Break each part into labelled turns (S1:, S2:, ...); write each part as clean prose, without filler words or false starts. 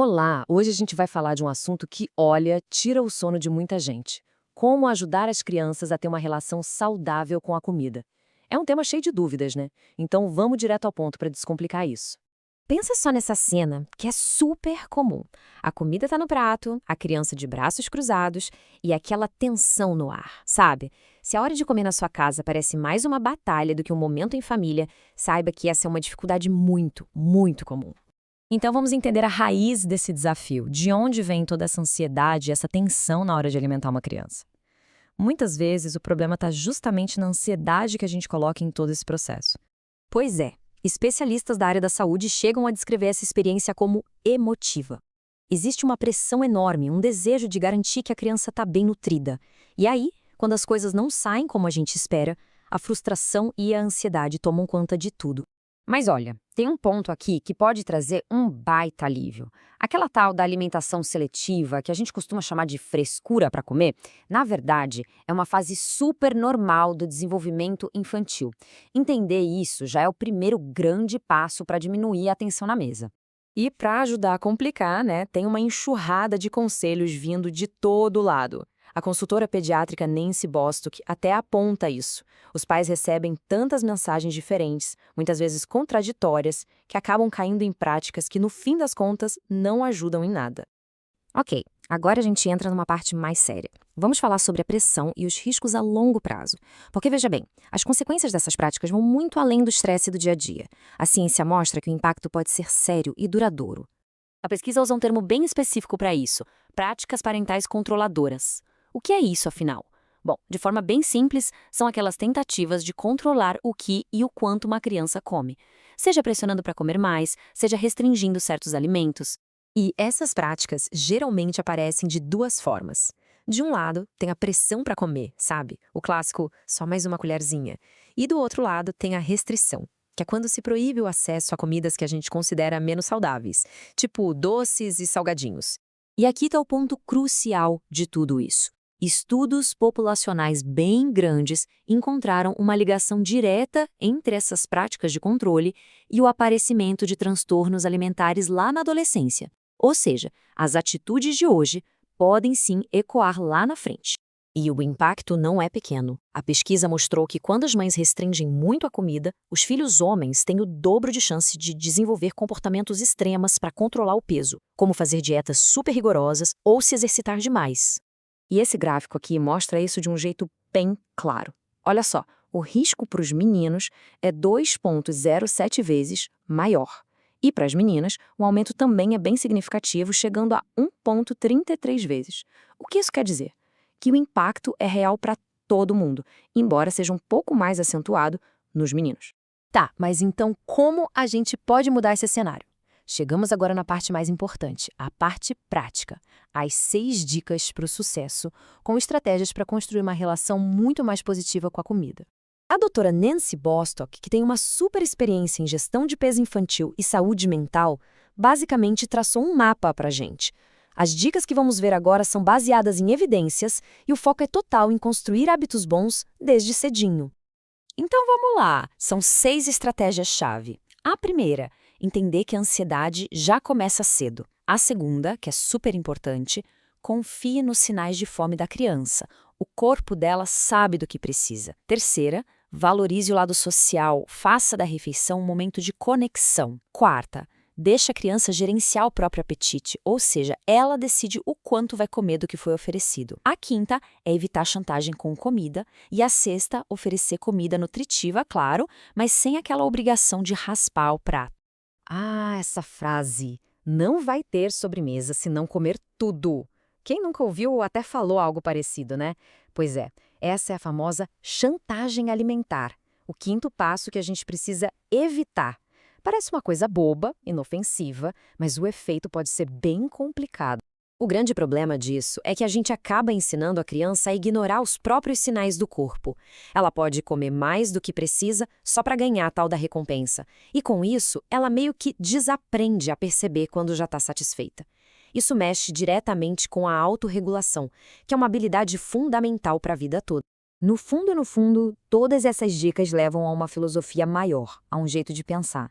S1: Olá! Hoje a gente vai falar de um assunto que, olha, tira o sono de muita gente. Como ajudar as crianças a ter uma relação saudável com a comida. É um tema cheio de dúvidas, né? Então vamos direto ao ponto para descomplicar isso.
S2: Pensa só nessa cena, que é super comum. A comida tá no prato, a criança de braços cruzados e aquela tensão no ar, sabe? Se a hora de comer na sua casa parece mais uma batalha do que um momento em família, saiba que essa é uma dificuldade muito, muito comum.
S1: Então vamos entender a raiz desse desafio. De onde vem toda essa ansiedade, essa tensão na hora de alimentar uma criança? Muitas vezes o problema está justamente na ansiedade que a gente coloca em todo esse processo.
S2: Pois é, especialistas da área da saúde chegam a descrever essa experiência como emotiva. Existe uma pressão enorme, um desejo de garantir que a criança está bem nutrida. E aí, quando as coisas não saem como a gente espera, a frustração e a ansiedade tomam conta de tudo.
S3: Mas olha, tem um ponto aqui que pode trazer um baita alívio. Aquela tal da alimentação seletiva, que a gente costuma chamar de frescura para comer, na verdade, é uma fase super normal do desenvolvimento infantil. Entender isso já é o primeiro grande passo para diminuir a tensão na mesa.
S1: E para ajudar a complicar, né, tem uma enxurrada de conselhos vindo de todo lado. A consultora pediátrica Nancy Bostock até aponta isso. Os pais recebem tantas mensagens diferentes, muitas vezes contraditórias, que acabam caindo em práticas que, no fim das contas, não ajudam em nada.
S2: Ok, agora a gente entra numa parte mais séria. Vamos falar sobre a pressão e os riscos a longo prazo. Porque, veja bem, as consequências dessas práticas vão muito além do estresse do dia a dia. A ciência mostra que o impacto pode ser sério e duradouro.
S3: A pesquisa usa um termo bem específico para isso: práticas parentais controladoras. O que é isso, afinal? Bom, de forma bem simples, são aquelas tentativas de controlar o que e o quanto uma criança come. Seja pressionando para comer mais, seja restringindo certos alimentos.
S2: E essas práticas geralmente aparecem de duas formas. De um lado, tem a pressão para comer, sabe? O clássico só mais uma colherzinha. E do outro lado, tem a restrição, que é quando se proíbe o acesso a comidas que a gente considera menos saudáveis, tipo doces e salgadinhos. E aqui está o ponto crucial de tudo isso. Estudos populacionais bem grandes encontraram uma ligação direta entre essas práticas de controle e o aparecimento de transtornos alimentares lá na adolescência. Ou seja, as atitudes de hoje podem sim ecoar lá na frente. E o impacto não é pequeno. A pesquisa mostrou que quando as mães restringem muito a comida, os filhos homens têm o dobro de chance de desenvolver comportamentos extremos para controlar o peso, como fazer dietas super rigorosas ou se exercitar demais. E esse gráfico aqui mostra isso de um jeito bem claro. Olha só, o risco para os meninos é 2,07 vezes maior. E para as meninas, o aumento também é bem significativo, chegando a 1,33 vezes. O que isso quer dizer? Que o impacto é real para todo mundo, embora seja um pouco mais acentuado nos meninos. Tá, mas então como a gente pode mudar esse cenário? Chegamos agora na parte mais importante, a parte prática. As 6 dicas para o sucesso, com estratégias para construir uma relação muito mais positiva com a comida. A doutora Nancy Bostock, que tem uma super experiência em gestão de peso infantil e saúde mental, basicamente traçou um mapa para a gente. As dicas que vamos ver agora são baseadas em evidências e o foco é total em construir hábitos bons desde cedinho. Então vamos lá, são 6 estratégias-chave. A primeira, entender que a ansiedade já começa cedo. A segunda, que é super importante, confie nos sinais de fome da criança. O corpo dela sabe do que precisa. Terceira, valorize o lado social, faça da refeição um momento de conexão. Quarta, deixe a criança gerenciar o próprio apetite, ou seja, ela decide o quanto vai comer do que foi oferecido. A quinta é evitar chantagem com comida. E a sexta, oferecer comida nutritiva, claro, mas sem aquela obrigação de raspar o prato.
S1: Ah, essa frase. Não vai ter sobremesa se não comer tudo. Quem nunca ouviu ou até falou algo parecido, né? Pois é, essa é a famosa chantagem alimentar. O quinto passo que a gente precisa evitar. Parece uma coisa boba, inofensiva, mas o efeito pode ser bem complicado. O grande problema disso é que a gente acaba ensinando a criança a ignorar os próprios sinais do corpo. Ela pode comer mais do que precisa só para ganhar a tal da recompensa. E com isso, ela meio que desaprende a perceber quando já está satisfeita. Isso mexe diretamente com a autorregulação, que é uma habilidade fundamental para a vida toda. No fundo, todas essas dicas levam a uma filosofia maior, a um jeito de pensar.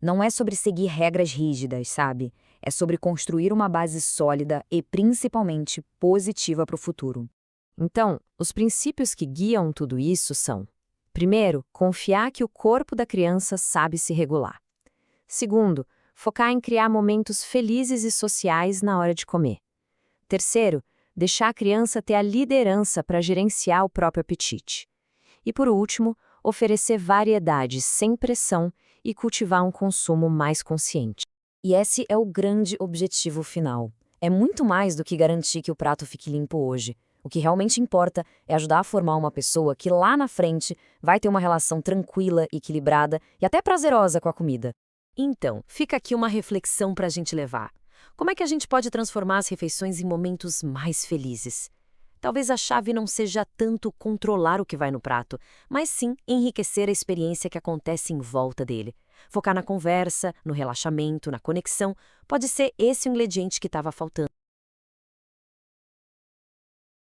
S1: Não é sobre seguir regras rígidas, sabe?
S3: É sobre construir uma base sólida e, principalmente, positiva para o futuro.
S2: Então, os princípios que guiam tudo isso são: primeiro, confiar que o corpo da criança sabe se regular. Segundo, focar em criar momentos felizes e sociais na hora de comer. Terceiro, deixar a criança ter a liderança para gerenciar o próprio apetite. E por último, oferecer variedade sem pressão e cultivar um consumo mais consciente.
S3: E esse é o grande objetivo final. É muito mais do que garantir que o prato fique limpo hoje. O que realmente importa é ajudar a formar uma pessoa que lá na frente vai ter uma relação tranquila, equilibrada e até prazerosa com a comida.
S2: Então, fica aqui uma reflexão para a gente levar. Como é que a gente pode transformar as refeições em momentos mais felizes? Talvez a chave não seja tanto controlar o que vai no prato, mas sim enriquecer a experiência que acontece em volta dele. Focar na conversa, no relaxamento, na conexão, pode ser esse o ingrediente que estava faltando.